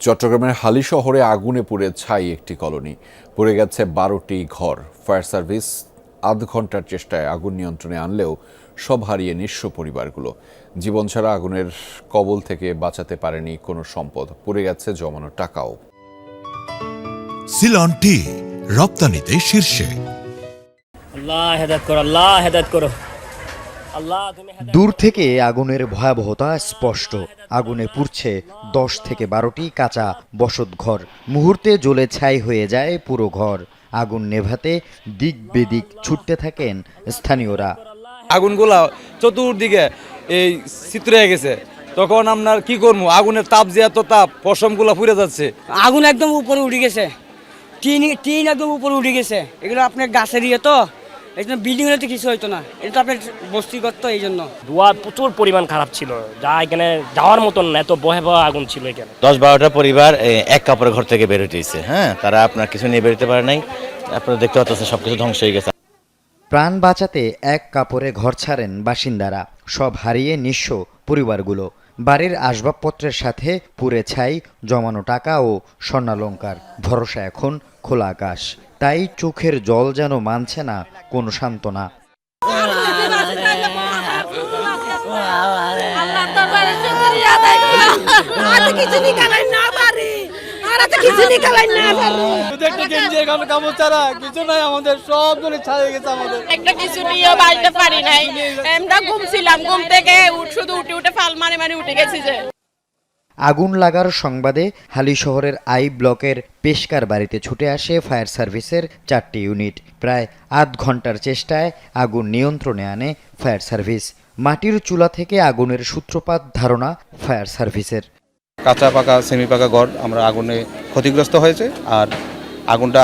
চট্টগ্রামের হালি শহরে আগুনে পুড়ে ছাই একটি কলোনি। পুড়ে গেছে 12টি ঘর। ফায়ার সার্ভিস আধ ঘন্টার চেষ্টায় আগুন নিয়ন্ত্রণে আনলেও সব হারিয়ে নিঃস্ব পরিবারগুলো। জীবন ছাড়া আগুনের কবল থেকে বাঁচাতে পারেনি কোনো সম্পদ। পুড়ে গেছে জমানো টাকাও। সিলন টি রপ্তানিতে শীর্ষে। আল্লাহ হেদায়েত করো, আল্লাহ হেদায়েত করো, আল্লাহ তুমি দূর থেকে আগুনের ভয়াবহতা স্পষ্ট। আগুনে পুড়ছে 10 থেকে 12টি কাঁচা বসতঘর। মুহূর্তে জ্বলে ছাই হয়ে যায় পুরো ঘর। আগুন নেভাতে দিক বেদিক ছুটতে থাকেন স্থানীয়রা। আগুনগুলা চতুর্দিকে এই চিত্র হয়ে গেছে, তখন আপনার কি করবো, আগুনের তাপ যে এত তাপ, পশমগুলা পুড়ে যাচ্ছে। আগুন একদম উপরে উঠে গেছে, টিন একদম উপরে উঠে গেছে। এগুলো আপনার গাছের ইয়ে তো, এই জন্য বিল্ডিং হলে তো কিছু হইতো না, এটা তো আপনার বস্তিগত, এই জন্য ধোঁয়া প্রচুর পরিমাণ খারাপ ছিল, যা এখানে যাওয়ার মতন না, এত ভয়াবহ আগুন ছিল এখানে। 10-12টা পরিবার এক কাপড়ের ঘর থেকে বের হইতেছে। তারা আপনার কিছু নিয়ে বেরোতে পারে নাই। আপনারা দেখতে পাচ্ছেন সবকিছু ধ্বংস হয়ে গেছে। প্রাণ বাঁচাতে এক কাপড়ে ঘর ছাড়েন বাসিন্দারা। সব হারিয়ে নিঃস্ব পরিবারগুলো। বাড়ির আসবাবপত্রের সাথে পুড়ে ছাই জমানো টাকা ও স্বর্ণালংকার। ভরসা এখন খোলা আকাশ। তাই চোখের জল যেন মানছে না কোনো সান্ত্বনা। কিছু নাই আমাদের, সব ধরে ছাড়িয়ে গেছে আমাদের। একটা কিছু নিয়ে বাড়িতে পারি নাই, আমরা ঘুমছিলাম, ঘুম থেকে শুধু উঠে ফাল মারে উঠে গেছি যে। আগুন লাগার সংবাদে হালি শহরের আই ব্লকের পেশকার বাড়িতে ছুটে আসে ফায়ার সার্ভিসের 4টি ইউনিট। প্রায় আধ ঘন্টার চেষ্টায় আগুন নিয়ন্ত্রণে আনে ফায়ার সার্ভিস। মাটির চুলা থেকে আগুনের সূত্রপাত ধারণা ফায়ার সার্ভিসের। কাঁচা পাকা সেমি পাকা ঘর আমরা আগুনে ক্ষতিগ্রস্ত হয়েছে। আর আগুনটা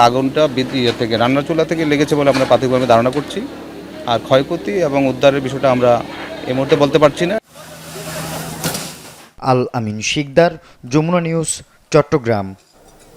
থেকে রান্নার চুলা থেকে লেগেছে বলে আমরা প্রাথমিকভাবে ধারণা করছি। আর ক্ষয়ক্ষতি এবং উদ্ধারের বিষয়টা আমরা এই মুহূর্তে বলতে পারছি না। আল আমিন শিকদার, যমুনা নিউজ, চট্টগ্রাম।